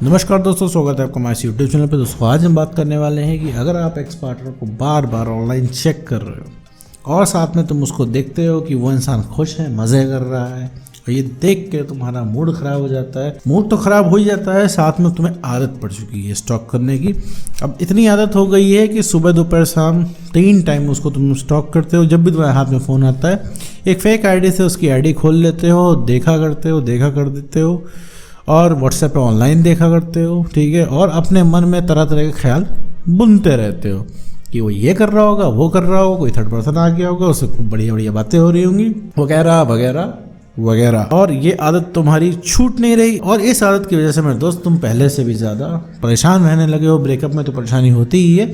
नमस्कार दोस्तों, स्वागत है आपका हमारे यूट्यूब चैनल पे। दोस्तों आज हम बात करने वाले हैं कि अगर आप एक्स पार्टनर को बार बार ऑनलाइन चेक कर रहे हो और साथ में तुम उसको देखते हो कि वो इंसान खुश है, मज़े कर रहा है, और ये देख के तुम्हारा मूड ख़राब हो जाता है। मूड तो ख़राब हो ही जाता है, साथ में तुम्हें आदत पड़ चुकी है स्टॉक करने की। अब इतनी आदत हो गई है कि सुबह दोपहर शाम 3 टाइम उसको तुम स्टॉक करते हो। जब भी तुम्हारे हाथ में फ़ोन आता है, एक फेक आईडी से उसकी आईडी खोल लेते हो, देखा कर देते हो और व्हाट्सएप पे ऑनलाइन देखा करते हो, ठीक है। और अपने मन में तरह तरह के ख्याल बुनते रहते हो कि वो ये कर रहा होगा, वो कर रहा होगा, कोई थर्ड पर्सन आ गया होगा, उससे खूब बढ़िया बढ़िया बातें हो रही होंगी, वगैरह वगैरह वगैरह। और ये आदत तुम्हारी छूट नहीं रही, और इस आदत की वजह से मेरे दोस्त तुम पहले से भी ज़्यादा परेशान रहने लगे हो। ब्रेकअप में तो परेशानी होती ही है,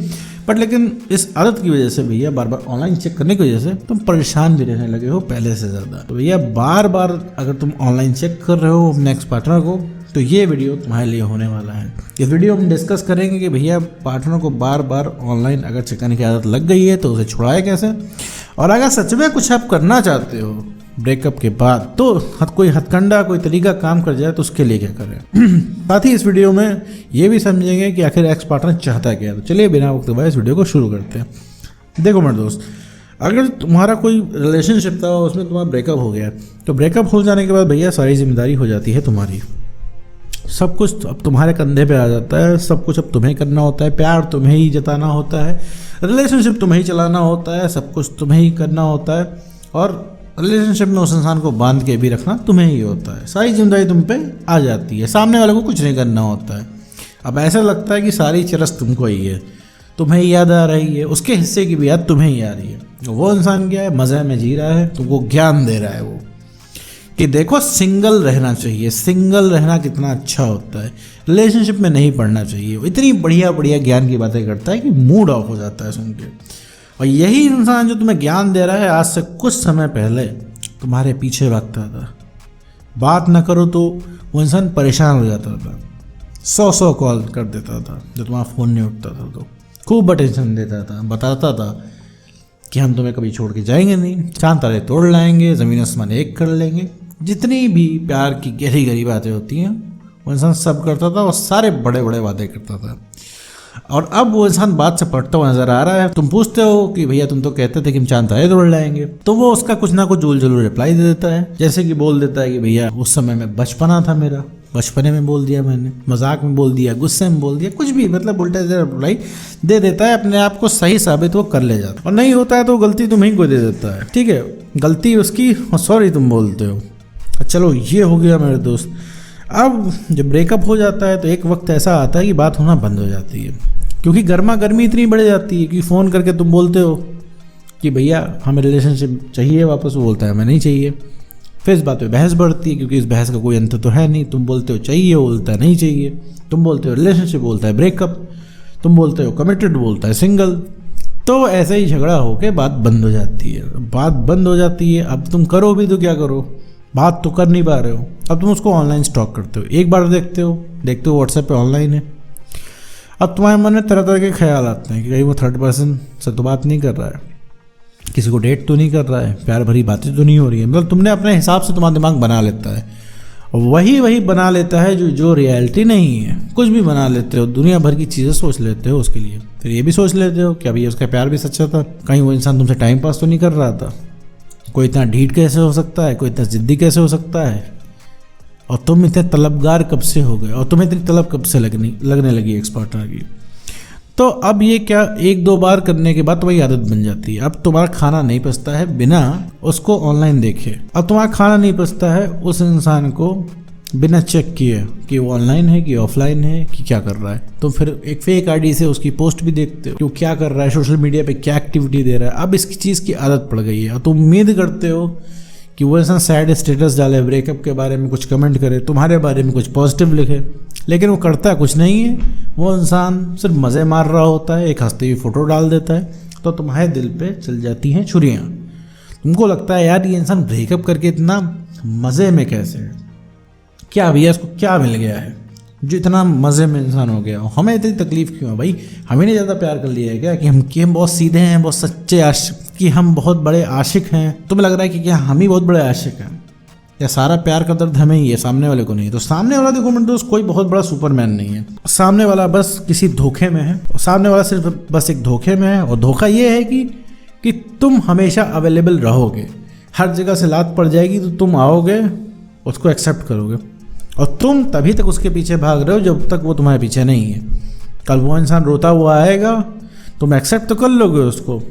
बट लेकिन इस आदत की वजह से भैया बार बार ऑनलाइन चेक करने की वजह से तुम परेशान भी रहने लगे हो पहले से ज़्यादा। तो भैया बार बार अगर तुम ऑनलाइन चेक कर रहे हो अपने एक्स पार्टनर को, तो ये वीडियो तुम्हारे लिए होने वाला है। इस वीडियो में हम डिस्कस करेंगे कि भैया पार्टनर को बार बार ऑनलाइन अगर चेक करने की आदत लग गई है तो उसे छुड़ाए कैसे, और अगर सच में कुछ आप करना चाहते हो ब्रेकअप के बाद तो कोई हथकंडा, कोई तरीका काम कर जाए तो उसके लिए क्या करें। साथ ही इस वीडियो में ये भी समझेंगे कि आखिर एक्स पार्टनर चाहता क्या है। तो चलिए बिना वक्त गवाए इस वीडियो को शुरू करते हैं। देखो मेरे दोस्त, अगर तुम्हारा कोई रिलेशनशिप था उसमें तुम्हारा ब्रेकअप हो गया, तो ब्रेकअप हो जाने के बाद भैया सारी जिम्मेदारी हो जाती है तुम्हारी। सब कुछ अब तुम्हारे कंधे पे आ जाता है, सब कुछ अब तुम्हें करना होता है, प्यार तुम्हें ही जताना होता है, रिलेशनशिप तुम्हें ही चलाना होता है, सब कुछ तुम्हें ही करना होता है, और रिलेशनशिप में उस इंसान को बांध के भी रखना तुम्हें ही होता है। सारी जिम्मेदारी तुम पे आ जाती है, सामने वाले को कुछ नहीं करना होता है। अब ऐसा लगता है कि सारी चरस तुमको ही है, तुम्हें याद आ रही है, उसके हिस्से की भी याद तुम्हें ही आ रही है। वो इंसान क्या है, मज़े में जी रहा है, तुमको ज्ञान दे रहा है वो कि देखो सिंगल रहना चाहिए, सिंगल रहना कितना अच्छा होता है, रिलेशनशिप में नहीं पड़ना चाहिए। इतनी बढ़िया बढ़िया ज्ञान की बातें करता है कि मूड ऑफ हो जाता है सुन के। और यही इंसान जो तुम्हें ज्ञान दे रहा है आज से कुछ समय पहले तुम्हारे पीछे भागता था। बात ना करो तो वो इंसान परेशान हो जाता था, 100 कॉल कर देता था जब तुम्हारा फ़ोन नहीं उठता था, तो खूब अटेंशन देता था, बताता था कि हम तुम्हें कभी छोड़ के जाएंगे नहीं, चांद तारे तोड़ लाएंगे, ज़मीन आसमान एक कर लेंगे। जितनी भी प्यार की गहरी गहरी बातें होती हैं वो इंसान सब करता था और सारे बड़े बड़े वादे करता था। और अब वो इंसान बात से पटता हुआ नजर आ रहा है। तुम पूछते हो कि भैया तुम तो कहते थे कि हम चांद तारे तोड़ लाएंगे, तो वो उसका कुछ ना कुछ जूल जरूर रिप्लाई दे देता है। जैसे कि बोल देता है कि भैया उस समय में बचपना था मेरा, बचपने में बोल दिया मैंने, मजाक में बोल दिया, गुस्से में बोल दिया, कुछ भी, मतलब उल्टा रिप्लाई दे देता है, अपने आप को सही साबित वो कर ले जाता है। और नहीं होता है तो गलती तुम्हें को दे देता है, ठीक है, गलती उसकी और सॉरी तुम बोलते हो। चलो ये हो गया मेरे दोस्त। अब जब ब्रेकअप हो जाता है तो एक वक्त ऐसा आता है कि बात होना बंद हो जाती है, क्योंकि गर्मा गर्मी इतनी बढ़ जाती है कि फ़ोन करके तुम बोलते हो कि भैया हमें रिलेशनशिप चाहिए वापस, वो बोलता है हमें नहीं चाहिए। फिर इस बात पे बहस बढ़ती है, क्योंकि इस बहस का कोई अंत तो है नहीं। तुम बोलते हो चाहिए, वो बोलता है नहीं चाहिए। तुम बोलते हो रिलेशनशिप, बोलता है ब्रेकअप। तुम बोलते हो कमिटेड, बोलता है सिंगल। तो ऐसे ही झगड़ा होकर बात बंद हो जाती है। बात बंद हो जाती है, अब तुम करो भी तो क्या करो, बात तो कर नहीं पा रहे हो। अब तुम उसको ऑनलाइन स्टॉक करते हो, एक बार देखते हो व्हाट्सएप पे ऑनलाइन है। अब तुम्हारे मन में तरह तरह के ख्याल आते हैं कि कहीं वो थर्ड पर्सन से तो बात नहीं कर रहा है, किसी को डेट तो नहीं कर रहा है, प्यार भरी बातें तो नहीं हो रही है। मतलब तुमने अपने हिसाब से तुम्हारा दिमाग बना लेता है, और वही बना लेता है जो रियलिटी नहीं है। कुछ भी बना लेते हो, दुनिया भर की चीज़ें सोच लेते हो उसके लिए। फिर ये भी सोच लेते हो कि अभी उसका प्यार भी सच्चा था, कहीं वो इंसान तुमसे टाइम पास तो नहीं कर रहा था। कोई इतना ढीठ कैसे हो सकता है, कोई इतना जिद्दी कैसे हो सकता है, और तुम इतने तलबगार कब से हो गए, और तुम्हें इतनी तलब कब से लगने लगी एक्स पार्टनर की। तो अब ये क्या, 1-2 बार करने के बाद तुम्हारी आदत बन जाती है। अब तुम्हारा खाना नहीं पचता है बिना उसको ऑनलाइन देखे। अब तुम्हारा खाना नहीं पचता है उस इंसान को बिना चेक किए कि वो ऑनलाइन है कि ऑफलाइन है कि क्या कर रहा है। तो फिर एक फेक आईडी से उसकी पोस्ट भी देखते हो कि वो क्या कर रहा है, सोशल मीडिया पे क्या एक्टिविटी दे रहा है। अब इसकी चीज़ की आदत पड़ गई है, और तुम उम्मीद करते हो कि वो इंसान सैड स्टेटस डाले, ब्रेकअप के बारे में कुछ कमेंट करे, तुम्हारे बारे में कुछ पॉजिटिव लिखे, लेकिन वो करता कुछ नहीं है। वो इंसान सिर्फ मज़े मार रहा होता है, एक हंसती हुई फ़ोटो डाल देता है, तो तुम्हारे दिल पे चल जाती हैं छुरियाँ। तुमको लगता है यार ये इंसान ब्रेकअप करके इतना मज़े में कैसे है, क्या भैया इसको क्या मिल गया है जो इतना मज़े में इंसान हो गया। हमें इतनी तकलीफ़ क्यों है भाई, हमें नहीं ज़्यादा प्यार कर लिया है क्या, कि हम बहुत सीधे हैं, बहुत सच्चे आशिक, कि हम बहुत बड़े आशिक हैं। तुम्हें लग रहा है कि क्या हम ही बहुत बड़े आशिक हैं, क्या सारा प्यार का दर्द हमें ही है, सामने वाले को नहीं? तो सामने वाला देखो मेरे दोस्त कोई बहुत बड़ा सुपरमैन नहीं है, सामने वाला बस किसी धोखे में है, सामने वाला सिर्फ बस एक धोखे में है। और धोखा ये है कि तुम हमेशा अवेलेबल रहोगे, हर जगह से लात पड़ जाएगी तो तुम आओगे, उसको एक्सेप्ट करोगे, और तुम तभी तक उसके पीछे भाग रहे हो जब तक वो तुम्हारे पीछे नहीं है। कल वो इंसान रोता हुआ आएगा, तुम एक्सेप्ट तो कर लोगे उसको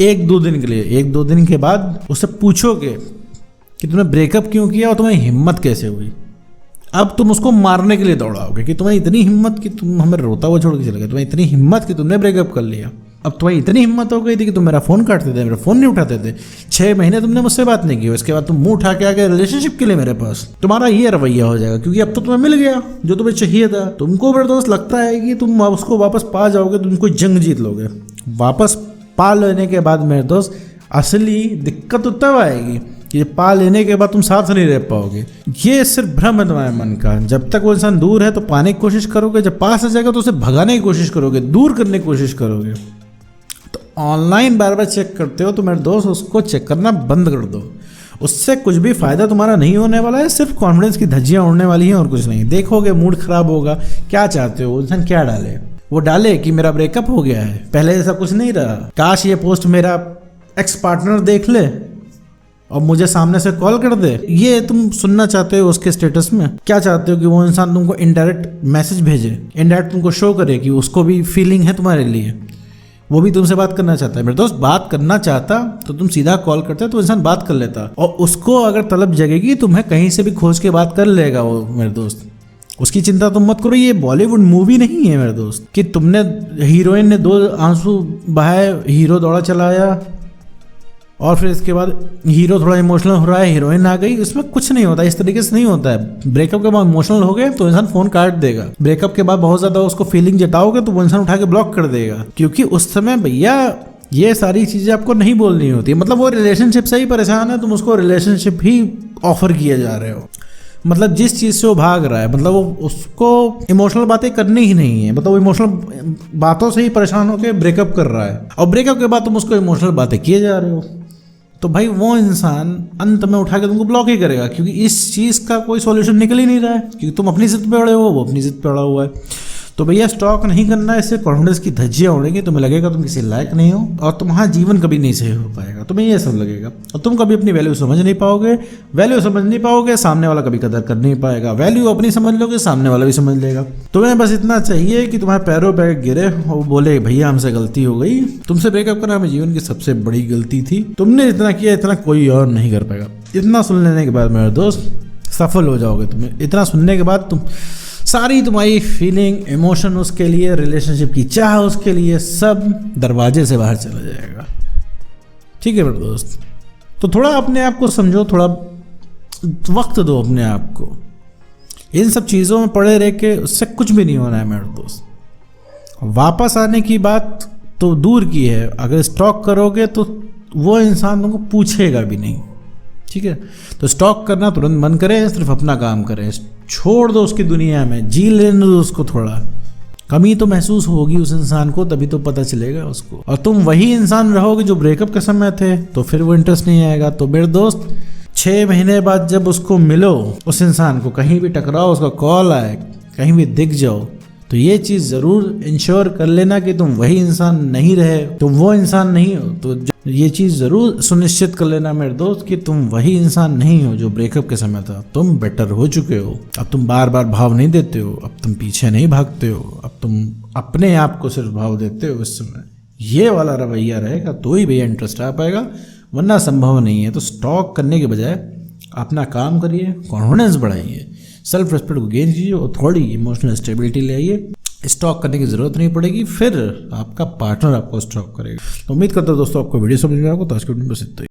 1-2 दिन के लिए। 1-2 दिन के बाद उससे पूछोगे कि तुमने ब्रेकअप क्यों किया और तुम्हें हिम्मत कैसे हुई। अब तुम उसको मारने के लिए दौड़ाओगे कि तुम्हें इतनी हिम्मत कि तुम हमें रोता हुआ छोड़ के चले गए, तुम्हें इतनी हिम्मत कि तुमने ब्रेकअप कर लिया। अब तुम्हें इतनी हिम्मत हो गई थी कि तुम मेरा फ़ोन काटते थे, मेरा फ़ोन नहीं उठाते थे, 6 महीने तुमने मुझसे बात नहीं की, उसके बाद तुम मुंह उठा के आ गए रिलेशनशिप के लिए मेरे पास। तुम्हारा ये रवैया हो जाएगा क्योंकि अब तो तुम्हें मिल गया जो तुम्हें चाहिए था। तुमको मेरे दोस्त लगता है कि तुम उसको वापस पा जाओगे, तुम कोई जंग जीत लोगे। वापस पा लेने के बाद मेरे दोस्त असली दिक्कत तो तब आएगी कि पा लेने के बाद तुम साथ नहीं रह पाओगे। ये सिर्फ भ्रम है तुम्हारे मन का। जब तक वो इंसान दूर है तो पाने की कोशिश करोगे, जब पास आ जाएगा तो उसे भगाने की कोशिश करोगे, दूर करने की कोशिश करोगे। तो ऑनलाइन बार बार चेक करते हो तो मेरे दोस्त उसको चेक करना बंद कर दो, उससे कुछ भी फायदा तुम्हारा नहीं होने वाला है, सिर्फ कॉन्फिडेंस की धज्जियां उड़ने वाली हैं और कुछ नहीं। देखोगे मूड खराब होगा। क्या चाहते हो इंसान क्या डाले? वो डाले कि मेरा ब्रेकअप हो गया है, पहले ऐसा कुछ नहीं रहा, काश ये पोस्ट मेरा एक्स पार्टनर देख ले और मुझे सामने से कॉल कर दे। ये तुम सुनना चाहते हो उसके स्टेटस में? क्या चाहते हो कि वो इंसान तुमको इनडायरेक्ट मैसेज भेजे, इनडायरेक्ट तुमको शो करे कि उसको भी फीलिंग है तुम्हारे लिए, वो भी तुमसे बात करना चाहता है। मेरे दोस्त बात करना चाहता तो तुम सीधा कॉल करते तो इंसान बात कर लेता, और उसको अगर तलब जगेगी तुम्हें कहीं से भी खोज के बात कर लेगा वो मेरे दोस्त। उसकी चिंता तुम मत करो। ये बॉलीवुड मूवी नहीं है मेरे दोस्त कि तुमने हीरोइन ने 2 आंसू बहाए, हीरो दौड़ा चलाया और फिर इसके बाद हीरो थोड़ा इमोशनल हो रहा है, हीरोइन आ गई। इसमें कुछ नहीं होता, इस तरीके से नहीं होता है। ब्रेकअप के बाद इमोशनल हो गए तो इंसान फोन काट देगा। ब्रेकअप के बाद बहुत ज्यादा उसको फीलिंग जताओगे तो वो इंसान उठा के ब्लॉक कर देगा, क्योंकि उस समय भैया ये सारी चीजें आपको नहीं बोलनी होती। मतलब वो रिलेशनशिप से ही परेशान है, तुम उसको रिलेशनशिप ही ऑफर किए जा रहे हो। मतलब जिस चीज़ से वो भाग रहा है, मतलब वो उसको इमोशनल बातें करनी ही नहीं है, मतलब वो इमोशनल बातों से ही परेशान होकर ब्रेकअप कर रहा है, और ब्रेकअप के बाद तुम उसको इमोशनल बातें किए जा रहे हो। तो भाई वो इंसान अंत में उठा के तुमको ब्लॉक ही करेगा, क्योंकि इस चीज़ का कोई सॉल्यूशन निकल ही नहीं रहा है, क्योंकि तुम अपनी जिद पे अड़े हो, वो अपनी जिद पे अड़ा हुआ है। तो भैया स्टॉक नहीं करना, इससे कॉन्फिडेंस की धज्जियां उड़ेंगी, तुम्हें लगेगा तुम किसी लायक नहीं हो और तुम्हारा जीवन कभी नहीं सही हो पाएगा, तुम्हें ये सब लगेगा, और तुम कभी अपनी वैल्यू समझ नहीं पाओगे। वैल्यू समझ नहीं पाओगे, सामने वाला कभी कदर कर नहीं पाएगा। वैल्यू अपनी समझ लोगे, सामने वाला भी समझ लेगा। तुम्हें बस इतना चाहिए कि तुम्हारे पैरों पे गिरे और बोले भैया हमसे गलती हो गई, तुमसे ब्रेकअप करना हमें जीवन की सबसे बड़ी गलती थी, तुमने इतना किया, इतना कोई और नहीं कर पाएगा। इतना सुन लेने के बाद मेरे दोस्त सफल हो जाओगे। तुम्हें इतना सुनने के बाद तुम सारी तुम्हारी फीलिंग, इमोशन उसके लिए, रिलेशनशिप की चाह उसके लिए, सब दरवाजे से बाहर चला जाएगा। ठीक है मेरे दोस्त, तो थोड़ा अपने आप को समझो, थोड़ा वक्त दो अपने आप को। इन सब चीज़ों में पड़े रह के उससे कुछ भी नहीं होना है मेरे दोस्त। वापस आने की बात तो दूर की है, अगर स्टॉक करोगे तो वो इंसान तुमको पूछेगा भी नहीं। ठीक है, तो स्टॉक करना तुरंत बंद करें, सिर्फ अपना काम करें, छोड़ दो उसकी दुनिया में, जी लेने दो उसको। थोड़ा कमी तो महसूस होगी उस इंसान को, तभी तो पता चलेगा उसको। और तुम वही इंसान रहोगे जो ब्रेकअप के समय थे, तो फिर वो इंटरेस्ट नहीं आएगा। तो मेरे दोस्त 6 महीने बाद जब उसको मिलो, उस इंसान को कहीं भी टकराओ, उसका कॉल आए, कहीं भी दिख जाओ, तो ये चीज़ ज़रूर इंश्योर कर लेना कि तुम वही इंसान नहीं रहे, तुम वो इंसान नहीं हो। तो ये चीज़ ज़रूर सुनिश्चित कर लेना मेरे दोस्त कि तुम वही इंसान नहीं हो जो ब्रेकअप के समय था। तुम बेटर हो चुके हो, अब तुम बार बार भाव नहीं देते हो, अब तुम पीछे नहीं भागते हो, अब तुम अपने आप को सिर्फ भाव देते हो। इस समय ये वाला रवैया रहेगा तो ही भैया इंटरेस्ट आ पाएगा, वरना संभव नहीं है। तो स्टॉक करने के बजाय अपना काम करिए, कॉन्फिडेंस बढ़ाइए, सेल्फ रिस्पेक्ट को गेन कीजिए और थोड़ी इमोशनल स्टेबिलिटी ले आइए। स्टॉक करने की ज़रूरत नहीं पड़ेगी, फिर आपका पार्टनर आपको स्टॉक करेगा। तो उम्मीद करता हूँ दोस्तों आपको वीडियो समझ में आएगा। तो आज के वीडियो में बस इतना ही।